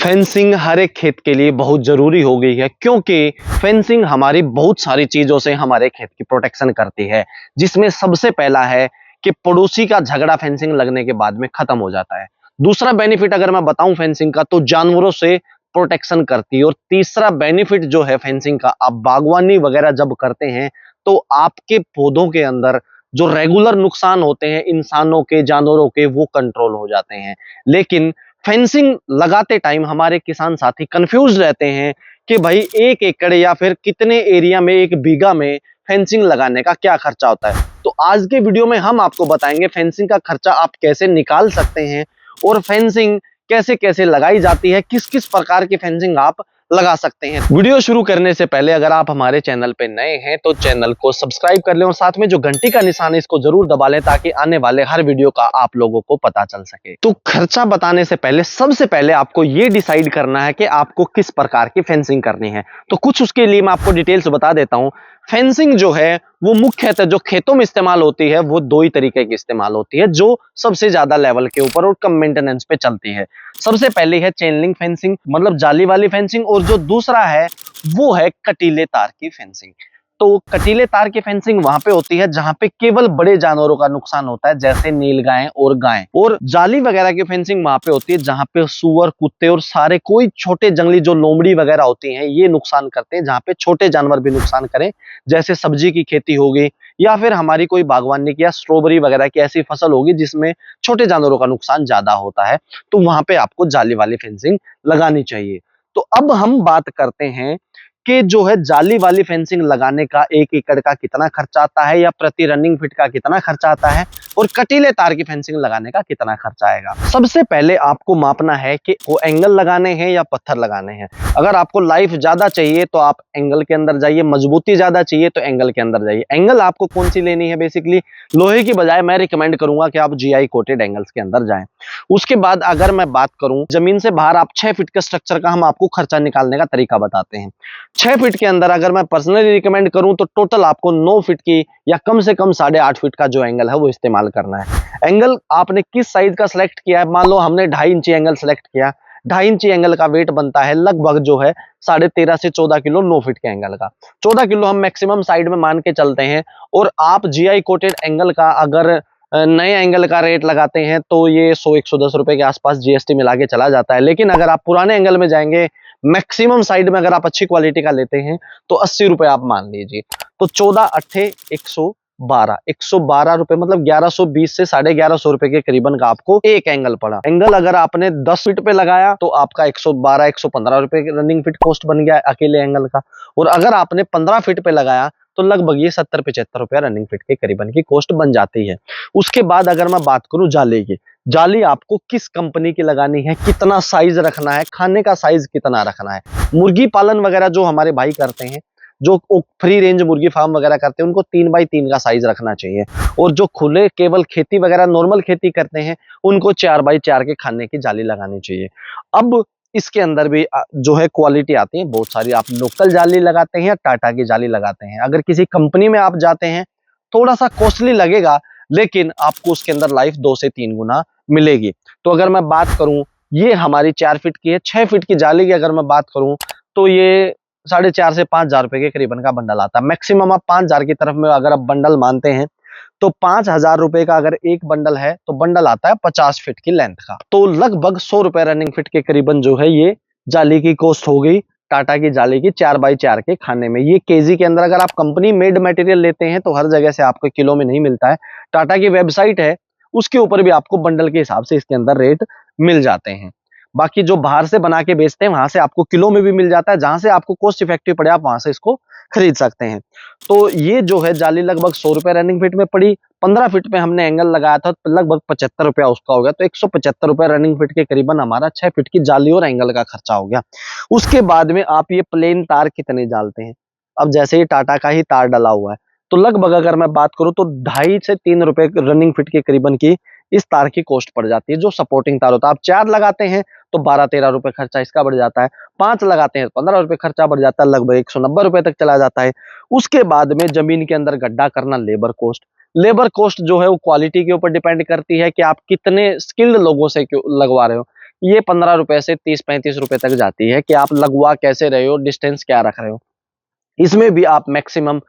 Fencing हर एक खेत के लिए बहुत जरूरी हो गई है, क्योंकि फेंसिंग हमारी बहुत सारी चीजों से हमारे खेत की प्रोटेक्शन करती है। जिसमें सबसे पहला है कि पड़ोसी का झगड़ा फेंसिंग लगने के बाद में खत्म हो जाता है। दूसरा बेनिफिट अगर मैं बताऊं फेंसिंग का, तो जानवरों से प्रोटेक्शन करती है। और तीसरा बेनिफिट जो है फेंसिंग का, आप बागवानी वगैरह जब करते हैं तो आपके पौधों के अंदर जो रेगुलर नुकसान होते हैं इंसानों के, जानवरों के, वो कंट्रोल हो जाते हैं। लेकिन फेंसिंग लगाते टाइम हमारे किसान साथी कंफ्यूज रहते हैं कि भाई 1 एकड़ या फिर कितने एरिया में, 1 बीघा में फेंसिंग लगाने का क्या खर्चा होता है। तो आज के वीडियो में हम आपको बताएंगे फेंसिंग का खर्चा आप कैसे निकाल सकते हैं और फेंसिंग कैसे कैसे लगाई जाती है, किस किस प्रकार की फेंसिंग आप लगा सकते हैं। वीडियो शुरू करने से पहले अगर आप हमारे चैनल पे नए हैं तो चैनल को सब्सक्राइब कर लें और साथ में जो घंटी का निशान है इसको जरूर दबा लें, ताकि आने वाले हर वीडियो का आप लोगों को पता चल सके। तो खर्चा बताने से पहले सबसे पहले आपको ये डिसाइड करना है कि आपको किस प्रकार की फेंसिंग करनी है। तो कुछ उसके लिए मैं आपको डिटेल्स बता देता हूं। फेंसिंग जो है वो मुख्यतः जो खेतों में इस्तेमाल होती है वो दो ही तरीके की इस्तेमाल होती है, जो सबसे ज्यादा लेवल के ऊपर और कम मेंटेनेंस पे चलती है। सबसे पहले है चेन लिंक फेंसिंग, मतलब जाली वाली फेंसिंग, और जो दूसरा है वो है कटीले तार की फेंसिंग। तो कटीले तार की फेंसिंग वहां पे होती है जहां पे केवल बड़े जानवरों का नुकसान होता है, जैसे नीलगाय और गाय। और जाली वगैरह की फेंसिंग वहां पे होती है जहां पे सुअर, कुत्ते और सारे कोई छोटे जंगली जो लोमड़ी वगैरह होती हैं ये नुकसान करते हैं, जहां पे छोटे जानवर भी नुकसान करें, जैसे सब्जी की खेती होगी या फिर हमारी कोई बागवानी की या स्ट्रॉबेरी वगैरह की ऐसी फसल होगी जिसमें छोटे जानवरों का नुकसान ज्यादा होता है, तो वहां पे आपको जाली वाली फेंसिंग लगानी चाहिए। तो अब हम बात करते हैं कि जो है जाली वाली फेंसिंग लगाने का 1 एकड़ का कितना खर्चा आता है या प्रति रनिंग फीट का कितना खर्चा आता है, और कटीले तार की फेंसिंग लगाने का कितना खर्चा आएगा। सबसे पहले आपको मापना है कि वो एंगल लगाने हैं या पत्थर लगाने हैं। अगर आपको लाइफ ज्यादा चाहिए तो आप एंगल के अंदर जाइए, मजबूती ज्यादा चाहिए तो एंगल के अंदर जाइए। एंगल आपको कौन सी लेनी है, बेसिकली लोहे की बजाय मैं रिकमेंड करूंगा कि आप जीआई कोटेड एंगल्स के अंदर जाएं। उसके बाद अगर मैं बात करूं जमीन से बाहर आप 6 फीट के स्ट्रक्चर का, हम आपको खर्चा निकालने का तरीका बताते हैं। 6 फीट के अंदर अगर मैं पर्सनली रिकमेंड करूं तो टोटल आपको 9 फीट की या कम से कम 8.5 फीट का जो एंगल है वो इस्तेमाल करना है। एंगल आपने किस साइज का सिलेक्ट किया है, मान लो हमने 2.5 इंची एंगल सिलेक्ट किया, 2.5 इंची एंगल का वेट बनता है लगभग जो है 13.5 से 14 किलो 9 फीट के एंगल का। 14 किलो हम मैक्सिमम साइड में मान के चलते हैं। और आप जीआई कोटेड एंगल का अगर नए एंगल का रेट लगाते हैं तो ये 100-110 रुपए के आसपास जीएसटी मिला के चला जाता है। लेकिन अगर आप पुराने एंगल में जाएंगे, मैक्सिमम साइड में अगर आप अच्छी क्वालिटी का लेते हैं तो 80 रुपए आप मान लीजिए। तो 14 अट्ठे 112 रुपए, मतलब 1120 से 1150 रुपए के करीबन का आपको एक एंगल पड़ा। एंगल अगर आपने 10 फीट पे लगाया तो आपका 112-115 रुपए रनिंग फीट कॉस्ट बन गया अकेले एंगल का। और अगर आपने 15 फीट पे लगाया तो लगभग ये 70-75 रुपया रनिंग फीट के करीबन की कॉस्ट बन जाती है। उसके बाद अगर मैं बात करूं जाली की, जाली आपको किस कंपनी की लगानी है, कितना साइज रखना है, खाने का साइज कितना रखना है। मुर्गी पालन वगैरह जो हमारे भाई करते हैं, जो फ्री रेंज मुर्गी फार्म वगैरह करते हैं, उनको 3x3 का साइज रखना चाहिए। और जो खुले केवल खेती वगैरह नॉर्मल खेती करते हैं उनको 4x4 के खाने की जाली लगानी चाहिए। अब इसके अंदर भी जो है क्वालिटी आती है बहुत सारी। आप लोकल जाली लगाते हैं या टाटा की जाली लगाते हैं, अगर किसी कंपनी में आप जाते हैं थोड़ा सा कॉस्टली लगेगा, लेकिन आपको उसके अंदर लाइफ 2 से 3 गुना मिलेगी। तो अगर मैं बात करूं, ये हमारी 4 फीट की है। 6 फीट की जाली की अगर मैं बात करूं तो ये 4.5 से 5,000 रुपए के करीबन का बंडल आता है। मैक्सिमम आप 5,000 की तरफ में अगर आप बंडल मानते हैं तो 5,000 रुपए का अगर एक बंडल है तो बंडल आता है 50 फीट की लेंथ का। तो लगभग 100 रुपए रनिंग फीट के करीबन जो है ये जाली की कॉस्ट हो गई टाटा की जाली की 4x4 के खाने में। ये केजी के अंदर अगर आप कंपनी मेड मटेरियल लेते हैं तो हर जगह से आपको किलो में नहीं मिलता है। टाटा की वेबसाइट है उसके ऊपर भी आपको बंडल के हिसाब से इसके अंदर रेट मिल जाते हैं। बाकी जो बाहर से बना के बेचते हैं वहां से आपको किलो में भी मिल जाता है, जहां से आपको कॉस्ट इफेक्टिव पड़े आप वहां से इसको खरीद सकते हैं। तो ये जो है जाली लगभग 100 रुपए रनिंग फीट में पड़ी। 15 फीट पे हमने एंगल लगाया था तो लगभग 75 रुपया उसका हो गया। तो 175 रुपए रनिंग फीट के करीबन हमारा 6 फीट की जाली और एंगल का खर्चा हो गया। उसके बाद में आप ये प्लेन तार कितने डालते हैं। अब जैसे ही टाटा का ही तार डला हुआ है तो लगभग अगर मैं बात करूं तो 2.5 से 3 रुपए रनिंग फीट के करीबन की इस तार की कॉस्ट पड़ जाती है, जो सपोर्टिंग तार होता है। आप 4 लगाते हैं तो 12-13 रुपए खर्चा इसका बढ़ जाता है, 5 लगाते हैं तो 15 रुपए खर्चा बढ़ जाता है, लगभग 190 रुपए तक चला जाता है। उसके बाद में जमीन के अंदर गड्ढा करना, लेबर कॉस्ट जो है वो क्वालिटी के ऊपर डिपेंड करती है कि आप कितने स्किल्ड लोगों से लगवा रहे हो। ये 15 रुपए से 30-35 रुपए तक जाती है कि आप लगवा कैसे रहे हो, डिस्टेंस क्या रख रहे हो। इसमें भी आप मैक्सिमम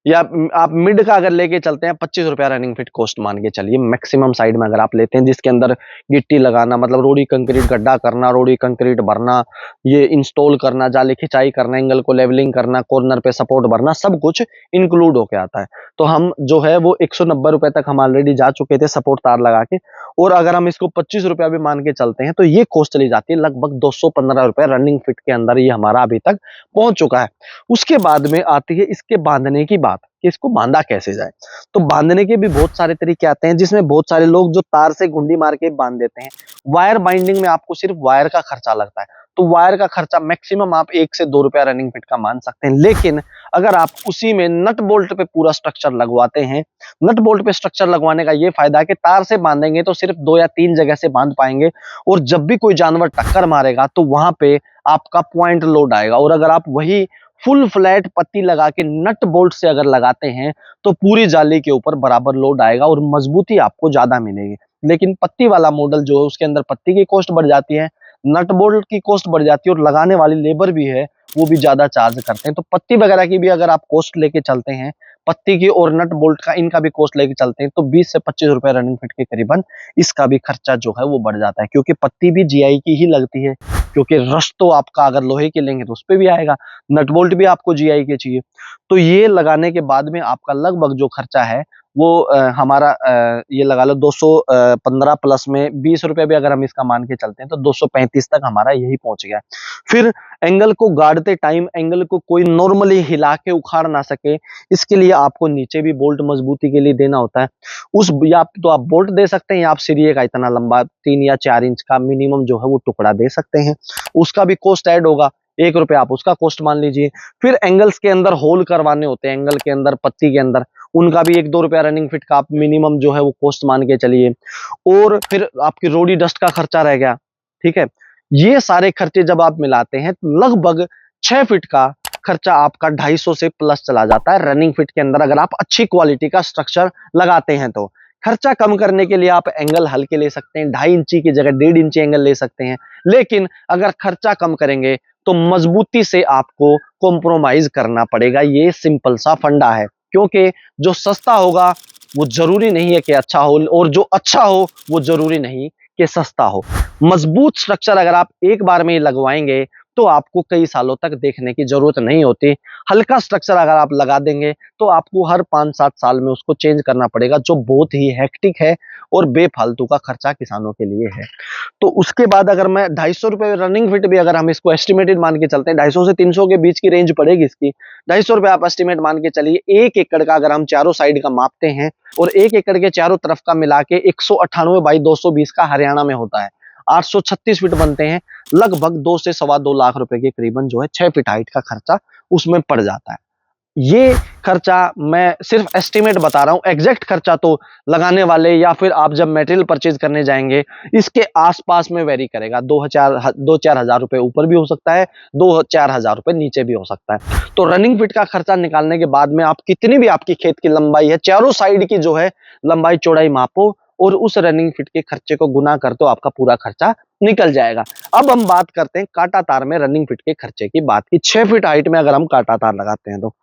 या आप मिड का अगर लेके चलते हैं 25 रुपया रनिंग फिट कॉस्ट मान के चलिए मैक्सिमम साइड में अगर आप लेते हैं, जिसके अंदर गिट्टी लगाना मतलब रोडी कंक्रीट गड्ढा करना, रोडी कंक्रीट भरना, ये इंस्टॉल करना, जाली खिंचाई करना, एंगल को लेवलिंग करना, कॉर्नर पे सपोर्ट भरना, सब कुछ इंक्लूड होके आता है। तो हम जो है वो 190 रुपए तक हम ऑलरेडी जा चुके थे सपोर्ट तार लगा के, और अगर हम इसको 25 रुपया भी मान के चलते हैं तो ये कॉस्ट चली जाती है लगभग 215 रुपए रनिंग फिट के अंदर, ये हमारा अभी तक पहुंच चुका है। उसके बाद में आती है इसके बांधने की बात कि इसको बांधा कैसे जाए। तो बांधने के भी बहुत सारे तरीके आते हैं, जिसमें बहुत सारे लोग जो तार से गुंडी मार के बांध देते हैं। वायर बाइंडिंग में आपको सिर्फ वायर का खर्चा लगता है, तो वायर का खर्चा मैक्सिमम आप 1 से 2 रुपया रनिंग फिट का मान सकते हैं। लेकिन अगर आप उसी में नट बोल्ट पे पूरा स्ट्रक्चर लगवाते हैं, नट बोल्ट पे स्ट्रक्चर लगवाने का ये फायदा है कि तार से बांधेंगे तो सिर्फ 2 या 3 जगह से बांध पाएंगे, और जब भी कोई जानवर टक्कर मारेगा तो वहां पे आपका पॉइंट लोड आएगा। और अगर आप वही फुल फ्लैट पत्ती लगा के नट बोल्ट से अगर लगाते हैं तो पूरी जाली के ऊपर बराबर लोड आएगा और मजबूती आपको ज्यादा मिलेगी। लेकिन पत्ती वाला मॉडल जो है उसके अंदर पत्ती की कॉस्ट बढ़ जाती है, नट बोल्ट की कॉस्ट बढ़ जाती है, और लगाने वाली लेबर भी है वो भी ज्यादा चार्ज करते हैं। तो पत्ती वगैरह की भी अगर आप कॉस्ट लेके चलते हैं, पत्ती की और नट बोल्ट का इनका भी कॉस्ट लेके चलते हैं, तो 20 से 25 रुपए रनिंग फिट के करीबन इसका भी खर्चा जो है वो बढ़ जाता है, क्योंकि पत्ती भी जीआई की ही लगती है। क्योंकि रश तो आपका अगर लोहे के लेंगे तो उस पर भी आएगा, नट बोल्ट भी आपको जीआई के चाहिए। तो ये लगाने के बाद में आपका लगभग जो खर्चा है वो हमारा ये लगा लो 215 प्लस में 20 रुपए भी अगर हम इसका मान के चलते हैं तो 235 तक हमारा यही पहुंच गया। फिर एंगल को गाड़ते टाइम एंगल को कोई नॉर्मली हिला के उखाड़ ना सके, इसके लिए आपको नीचे भी बोल्ट मजबूती के लिए देना होता है। उस या तो आप बोल्ट दे सकते हैं या आप सिरिये का इतना लंबा 3 या 4 इंच का मिनिमम जो है वो टुकड़ा दे सकते हैं, उसका भी कॉस्ट ऐड होगा, 1 रुपया आप उसका कॉस्ट मान लीजिए। फिर एंगल्स के अंदर होल करवाने होते हैं, एंगल के अंदर पत्ती के अंदर, उनका भी 1-2 रुपया रनिंग फिट का आप मिनिमम जो है वो कॉस्ट मान के चलिए। और फिर आपकी रोडी डस्ट का खर्चा रह गया, ठीक है। ये सारे खर्चे जब आप मिलाते हैं तो लगभग 6 फीट का खर्चा आपका 250 से प्लस चला जाता है रनिंग फिट के अंदर, अगर आप अच्छी क्वालिटी का स्ट्रक्चर लगाते हैं तो। खर्चा कम करने के लिए आप एंगल हल्के ले सकते हैं, 2.5 इंची की जगह 1.5 इंची एंगल ले सकते हैं। लेकिन अगर खर्चा कम करेंगे तो मजबूती से आपको कॉम्प्रोमाइज करना पड़ेगा, ये सिंपल सा फंडा है। क्योंकि जो सस्ता होगा वो जरूरी नहीं है कि अच्छा हो, और जो अच्छा हो वो जरूरी नहीं कि सस्ता हो। मजबूत स्ट्रक्चर अगर आप एक बार में ही लगवाएंगे तो आपको कई सालों तक देखने की जरूरत नहीं होती। हल्का स्ट्रक्चर अगर आप लगा देंगे तो आपको हर 5-7 साल में उसको चेंज करना पड़ेगा, जो बहुत ही हेक्टिक है और बेफालतू का खर्चा किसानों के लिए है। तो उसके बाद अगर मैं 250 रुपए रनिंग फिट भी अगर हम इसको एस्टिमेटेड मान के चलते हैं, 250 से 300 के बीच की रेंज पड़ेगी इसकी। 250 रुपए आप एस्टिमेट मान के चलिए। 1 एकड़ का अगर हम चारों साइड का मापते हैं और 1 एकड़ के चारों तरफ का मिला के 198 बाई 220 का हरियाणा में होता है, 836 फीट बनते हैं। लगभग 2 से सवा 2 लाख रुपए के करीबन जो है 6 फीट हाइट का खर्चा उसमें पड़ जाता है। ये खर्चा मैं सिर्फ एस्टिमेट बता रहा हूं, एग्जैक्ट खर्चा तो लगाने वाले या फिर आप जब मटेरियल परचेज करने जाएंगे इसके आसपास में वेरी करेगा। 2-4 हजार रुपए ऊपर भी हो सकता है, 2-4 हजार रुपए नीचे भी हो सकता है। तो रनिंग फिट का खर्चा निकालने के बाद में आप कितनी भी आपकी खेत की लंबाई है, चारों साइड की जो है लंबाई चौड़ाई मापो और उस रनिंग फिट के खर्चे को गुना कर दो, आपका पूरा खर्चा निकल जाएगा। अब हम बात करते हैं कांटा तार में रनिंग फिट के खर्चे की बात की। 6 फीट हाइट में अगर हम कांटा तार लगाते हैं तो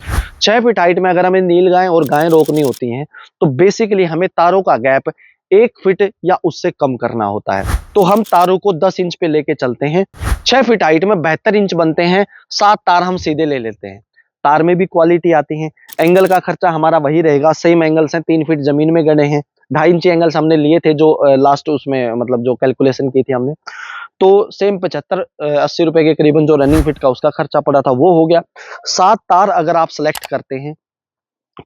6 फीट हाइट में अगर हमें नील गाय और गायें रोकनी होती हैं तो बेसिकली हमें तारों का गैप 1 फीट या उससे कम करना होता है। तो हम तारों को 10 इंच पे लेके चलते हैं। 6 फीट हाइट में 72 इंच बनते हैं, 7 तार हम सीधे ले लेते हैं। तार में भी क्वालिटी आती है। एंगल का खर्चा हमारा वही रहेगा, सेम एंगल्स हैं, 3 फीट जमीन में गड़े हैं। 2.5 इंची एंगल्स हमने लिए थे जो लास्ट उसमें मतलब जो कैलकुलेशन की थी हमने, तो सेम 75-80 रुपए के करीबन जो रनिंग फिट का उसका खर्चा पड़ा था वो हो गया। 7 तार अगर आप सेलेक्ट करते हैं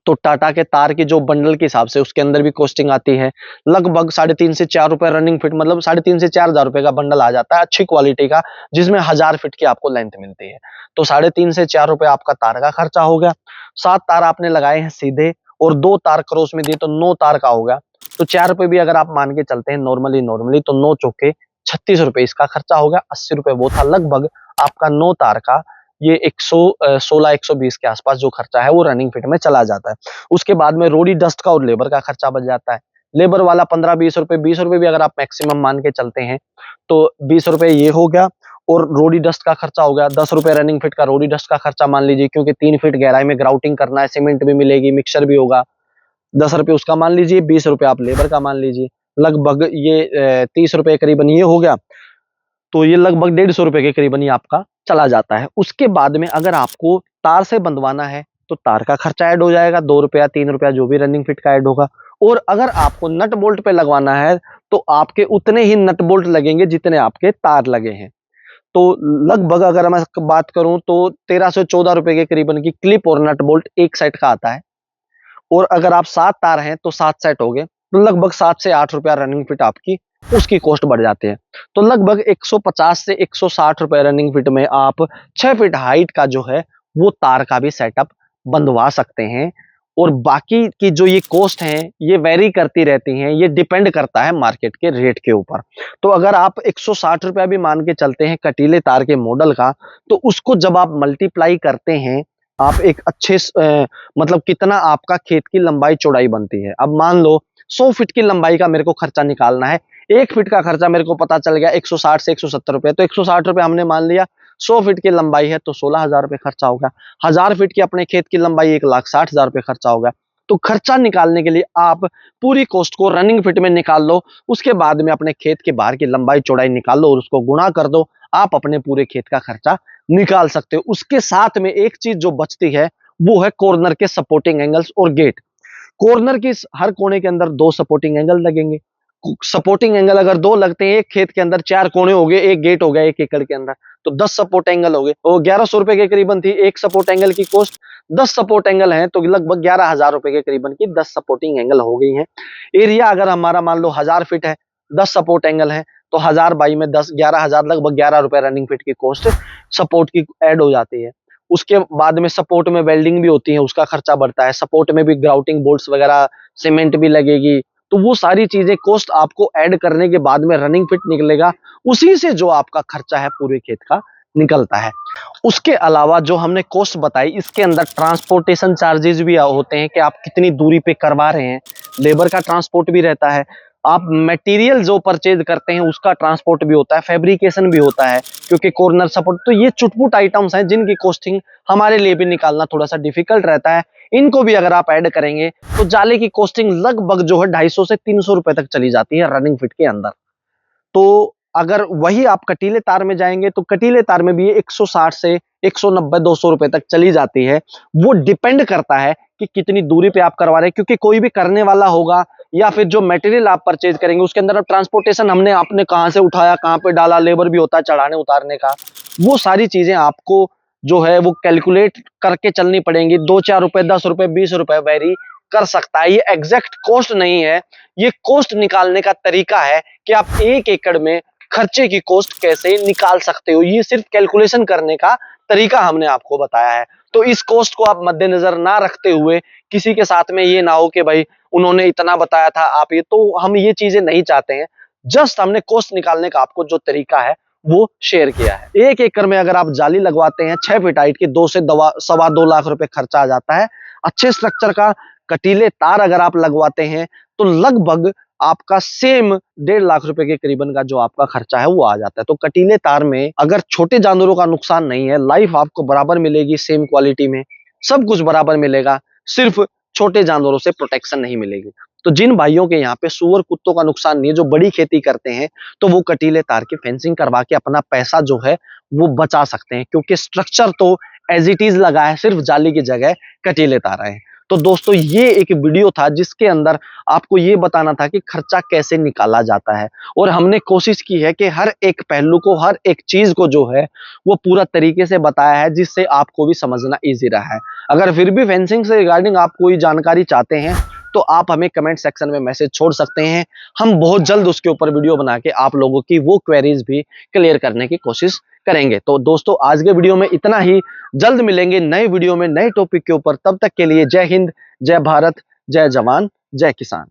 तो टाटा के तार की जो बंडल के हिसाब से उसके अंदर भी कॉस्टिंग आती है, लगभग 3.5 से 4 रुपए रनिंग फिट, मतलब 3.5 से 4 हजार रुपए का बंडल आ जाता है अच्छी क्वालिटी का, जिसमें 1000 फीट की आपको लेंथ मिलती है। तो 3.5 से 4 रुपए आपका तार का खर्चा हो गया। 7 तार आपने लगाए हैं सीधे और 2 तार क्रॉस में दिए तो 9 तार का हो गया। तो 4 रुपए भी अगर आप मान के चलते हैं नॉर्मली तो 9 चौके 36 रुपए इसका खर्चा हो गया। 80 रुपए वो था, लगभग आपका 9 तार का ये 116-120 के आसपास जो खर्चा है वो रनिंग फिट में चला जाता है। उसके बाद में रोडी डस्ट का और लेबर का खर्चा बच जाता है। लेबर वाला 15-20 रुपए, 20 रुपए भी अगर आप मैक्सिमम मान के चलते हैं तो 20 रुपए ये हो गया। और रोडी डस्ट का खर्चा हो गया 10 रुपए, रनिंग फिट का रोडी डस्ट का खर्चा मान लीजिए, क्योंकि 3 फीट गहराई में ग्राउटिंग करना है, सीमेंट भी मिलेगी, मिक्सचर भी होगा, 10 रुपए उसका मान लीजिए, 20 रुपए आप लेबर का मान लीजिए, लगभग ये 30 रुपए करीबन ये हो गया। तो ये लगभग 150 रुपए के करीबन ये आपका चला जाता है। उसके बाद में अगर आपको तार से बंधवाना है तो तार का खर्चा ऐड हो जाएगा, 2 रुपया 3 रुपया जो भी रनिंग फिट का ऐड होगा। और अगर आपको नट बोल्ट पे लगवाना है तो आपके उतने ही नट बोल्ट लगेंगे जितने आपके तार लगे हैं। तो लगभग अगर मैं बात करूं तो 13 से 14 रुपए के करीबन की क्लिप और नट बोल्ट एक सेट का आता है। और अगर आप 7 तार हैं तो 7 सेट हो गए, तो लगभग 7 से 8 रुपया रनिंग फिट आपकी उसकी कॉस्ट बढ़ जाती है। तो लगभग 150 से 160 रुपए रनिंग फिट में आप 6 फीट हाइट का जो है वो तार का भी सेटअप बंधवा सकते हैं। और बाकी की जो ये कॉस्ट है ये वेरी करती रहती हैं, ये डिपेंड करता है मार्केट के रेट के ऊपर। तो अगर आप 160 रुपया भी मान के चलते हैं कटीले तार के मॉडल का, तो उसको जब आप मल्टीप्लाई करते हैं आप एक अच्छे मतलब कितना आपका खेत की लंबाई चौड़ाई बनती है। अब मान लो 100 फीट की लंबाई का मेरे को खर्चा निकालना है, 1 फीट का खर्चा मेरे को पता चल गया 160 से 170 रुपए, तो 160 रुपए हमने मान लिया, 100 फीट की लंबाई है तो 16,000 रुपए खर्चा होगा। 1000 फीट की अपने खेत की लंबाई 1,60,000 रुपए खर्चा होगा। तो खर्चा निकालने के लिए आप पूरी कॉस्ट को रनिंग फिट में निकाल लो, उसके बाद में अपने खेत के बाहर की लंबाई चौड़ाई निकाल लो और उसको गुणा कर दो, आप अपने पूरे खेत का खर्चा निकाल सकते हो। उसके साथ में एक चीज जो बचती है वो है कॉर्नर के सपोर्टिंग एंगल्स और गेट। कॉर्नर की हर कोने के अंदर 2 सपोर्टिंग एंगल लगेंगे। सपोर्टिंग एंगल अगर 2 लगते हैं, एक खेत के अंदर 4 कोने हो गए, एक गेट हो गया 1 एकड़ के अंदर, तो 10 सपोर्ट एंगल हो गए। वो 1100 रुपए के करीबन थी एक सपोर्ट एंगल की कॉस्ट, 10 सपोर्ट एंगल है तो लगभग 11,000 रुपए के करीबन की 10 सपोर्टिंग एंगल हो गई है। एरिया अगर हमारा मान लो 1000 फीट है, 10 सपोर्ट एंगल है, तो 1000 बाई में 10, 11,000, लगभग 11 रुपए रनिंग फिट की कॉस्ट सपोर्ट की ऐड हो जाती है। उसके बाद में सपोर्ट में वेल्डिंग भी होती है, उसका खर्चा बढ़ता है, सपोर्ट में भी ग्राउटिंग बोल्ट्स वगैरह, सीमेंट भी लगेगी। तो वो सारी चीजें कॉस्ट आपको ऐड करने के बाद में रनिंग फिट निकलेगा, उसी से जो आपका खर्चा है पूरे खेत का निकलता है। उसके अलावा जो हमने कॉस्ट बताई, इसके अंदर ट्रांसपोर्टेशन चार्जेस भी होते हैं कि आप कितनी दूरी पे करवा रहे हैं, लेबर का ट्रांसपोर्ट भी रहता है, आप मटेरियल जो परचेज करते हैं उसका ट्रांसपोर्ट भी होता है, फैब्रिकेशन भी होता है, क्योंकि कॉर्नर सपोर्ट, तो ये चुटपुट आइटम्स हैं जिनकी कॉस्टिंग हमारे लिए भी निकालना थोड़ा सा डिफिकल्ट रहता है। इनको भी अगर आप ऐड करेंगे तो जाले की कॉस्टिंग लगभग जो है 250 से 300 रुपए तक चली जाती है रनिंग फिट के अंदर। तो अगर वही आप कटीले तार में जाएंगे तो कटीले तार में भी 160 से 190 200 रुपए तक चली जाती है। वो डिपेंड करता है कि कितनी दूरी पे आप करवा रहे हैं, क्योंकि कोई भी करने वाला होगा या फिर जो मटेरियल आप परचेज करेंगे उसके अंदर अब ट्रांसपोर्टेशन हमने आपने कहां से उठाया, कहां पे डाला, लेबर भी होता है चढ़ाने उतारने का, वो सारी चीजें आपको जो है वो कैलकुलेट करके चलनी पड़ेंगी। 2-4 रुपए, 10 रुपए, 20 रुपए वेरी कर सकता है, ये एग्जैक्ट कॉस्ट नहीं है, ये कॉस्ट निकालने का तरीका है कि आप 1 एकड़ में खर्चे की कॉस्ट कैसे निकाल सकते हो, ये सिर्फ कैलकुलेशन करने का तरीका हमने आपको बताया है। तो इस कॉस्ट को आप मद्देनजर ना रखते हुए किसी के साथ में ये ना हो कि भाई उन्होंने इतना बताया था आप ये, तो हम ये चीजें नहीं चाहते हैं। जस्ट हमने कॉस्ट निकालने का आपको जो तरीका है वो शेयर किया है। 1 एकड़ में अगर आप जाली लगवाते हैं 6 फीट हाइट की, 2 से 2.25 लाख रुपए खर्चा आ जाता है। अच्छे स्ट्रक्चर का कटीले तार अगर आप लगवाते हैं तो लगभग आपका सेम 1.5 लाख रुपए के करीबन का जो आपका खर्चा है वो आ जाता है। तो कटीले तार में अगर छोटे जानवरों का नुकसान नहीं है, लाइफ आपको बराबर मिलेगी, सेम क्वालिटी में सब कुछ बराबर मिलेगा, सिर्फ छोटे जानवरों से प्रोटेक्शन नहीं मिलेगी। तो जिन भाइयों के यहाँ पे सुअर कुत्तों का नुकसान नहीं है, जो बड़ी खेती करते हैं, तो वो कटीले तार की फेंसिंग करवा के अपना पैसा जो है वो बचा सकते हैं, क्योंकि स्ट्रक्चर तो एज इट इज लगा है, सिर्फ जाली की जगह कटीले तार है। तो दोस्तों ये एक वीडियो था जिसके अंदर आपको ये बताना था कि खर्चा कैसे निकाला जाता है, और हमने कोशिश की है कि हर एक पहलू को, हर एक चीज को जो है वो पूरा तरीके से बताया है, जिससे आपको भी समझना इजी रहा है। अगर फिर भी फेंसिंग से रिगार्डिंग आप कोई जानकारी चाहते हैं तो आप हमें कमेंट सेक्शन में मैसेज छोड़ सकते हैं, हम बहुत जल्द उसके ऊपर वीडियो बना के आप लोगों की वो क्वेरीज भी क्लियर करने की कोशिश करेंगे। तो दोस्तों आज के वीडियो में इतना ही, जल्द मिलेंगे नए वीडियो में नए टॉपिक के ऊपर। तब तक के लिए जय हिंद, जय भारत, जय जवान, जय किसान।